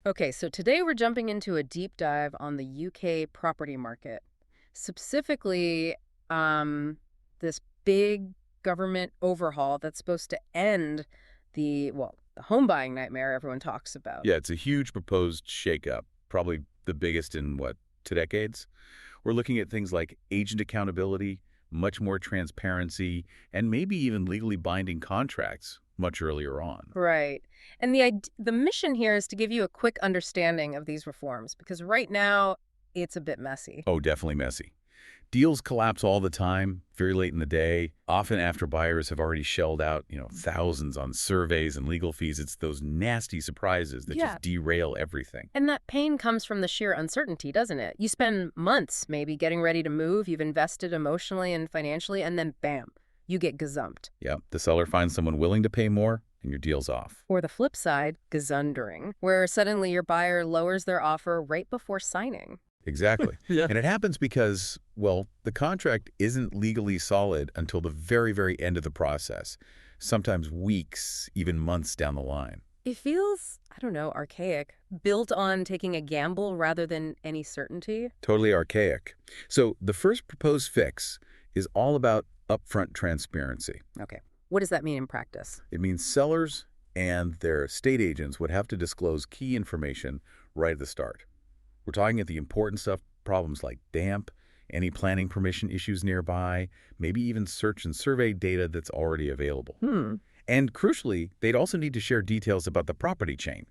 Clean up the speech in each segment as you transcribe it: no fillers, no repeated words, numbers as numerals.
Okay, so today we're jumping into a deep dive on the UK property market. Specifically, um, this big government overhaul that's supposed to end the home buying nightmare everyone talks about. Yeah, it's a huge proposed shakeup, probably the biggest in, what, 2 decades? We're looking at things like agent accountability, much more transparency, and maybe even legally binding contracts much earlier on. Right. And the mission here is to give you a quick understanding of these reforms because right now it's a bit messy. Oh, definitely messy. Deals collapse all the time, very late in the day, often after buyers have already shelled out, thousands on surveys and legal fees. It's those nasty surprises that Yeah. just derail everything. And that pain comes from the sheer uncertainty, doesn't it? You spend months maybe getting ready to move, you've invested emotionally and financially, and then bam, you get gazumped. Yeah, the seller finds someone willing to pay more, and your deal's off. Or the flip side, gazundering, where suddenly your buyer lowers their offer right before signing. Exactly. Yeah. And it happens because, well, the contract isn't legally solid until the very, very end of the process, sometimes weeks, even months down the line. It feels, I don't know, archaic, built on taking a gamble rather than any certainty. Totally archaic. So the first proposed fix is all about upfront transparency. Okay. What does that mean in practice? It means sellers and their estate agents would have to disclose key information right at the start. We're talking at the important stuff, problems like damp, any planning permission issues nearby, maybe even search and survey data that's already available. Hmm. And crucially, they'd also need to share details about the property chain,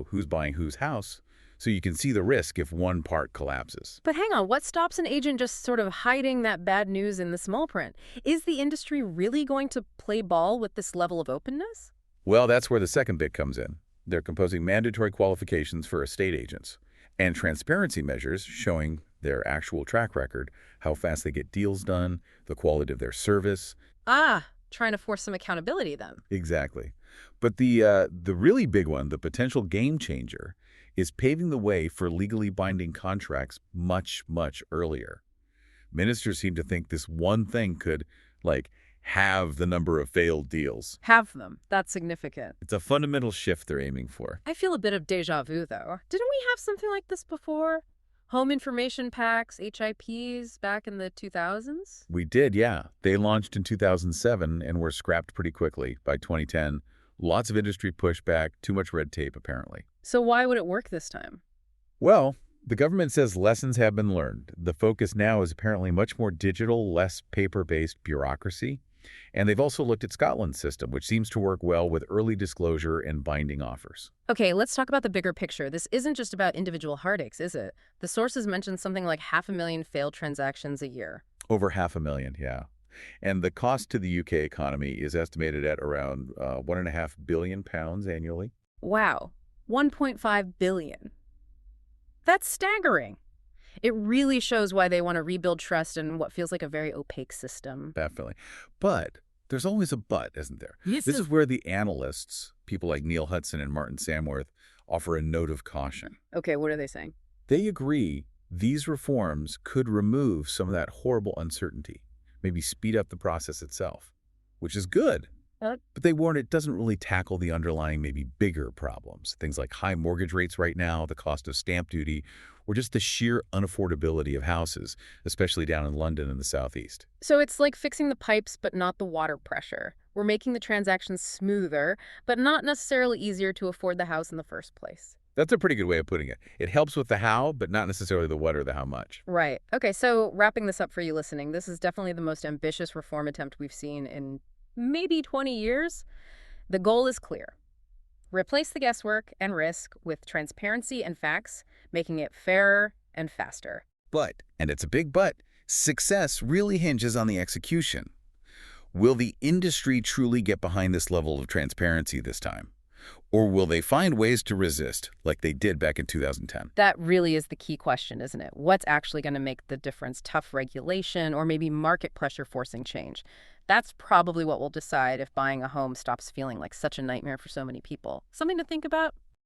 who's buying whose house, so you can see the risk if one part collapses. But hang on, what stops an agent just sort of hiding that bad news in the small print? Is the industry really going to play ball with this level of openness? Well, that's where the second bit comes in. They're imposing mandatory qualifications for estate agents and transparency measures showing their actual track record, how fast they get deals done, the quality of their service. Ah, trying to force some accountability then. Exactly. But the really big one, the potential game changer, is paving the way for legally binding contracts much, much earlier. Ministers seem to think this one thing could, halve the number of failed deals. Have them. That's significant. It's a fundamental shift they're aiming for. I feel a bit of deja vu, though. Didn't we have something like this before? Home information packs, HIPs, back in the 2000s? We did, yeah. They launched in 2007 and were scrapped pretty quickly by 2010. Lots of industry pushback, too much red tape, apparently. So why would it work this time? Well, the government says lessons have been learned. The focus now is apparently much more digital, less paper-based bureaucracy. And they've also looked at Scotland's system, which seems to work well with early disclosure and binding offers. Okay, let's talk about the bigger picture. This isn't just about individual heartaches, is it? The sources mentioned something like 500,000 failed transactions a year. Over 500,000, yeah. And the cost to the UK economy is estimated at around £1.5 billion annually. Wow, 1.5 billion. That's staggering. It really shows why they want to rebuild trust in what feels like a very opaque system. Definitely. But there's always a but, isn't there? Yes. This is where the analysts, people like Neil Hudson and Martin Samworth, offer a note of caution. Okay, what are they saying? They agree these reforms could remove some of that horrible uncertainty, maybe speed up the process itself, which is good. But they warn it doesn't really tackle the underlying, maybe bigger problems, things like high mortgage rates right now, the cost of stamp duty, or just the sheer unaffordability of houses, especially down in London and the Southeast. So it's like fixing the pipes, but not the water pressure. We're making the transactions smoother, but not necessarily easier to afford the house in the first place. That's a pretty good way of putting it. It helps with the how, but not necessarily the what or the how much. Right. Okay, so wrapping this up for you listening, this is definitely the most ambitious reform attempt we've seen in maybe 20 years. The goal is clear. Replace the guesswork and risk with transparency and facts, making it fairer and faster. But, and it's a big but, success really hinges on the execution. Will the industry truly get behind this level of transparency this time? Or will they find ways to resist, like they did back in 2010? That really is the key question, isn't it? What's actually going to make the difference? Tough regulation or maybe market pressure forcing change? That's probably what will decide if buying a home stops feeling like such a nightmare for so many people. Something to think about.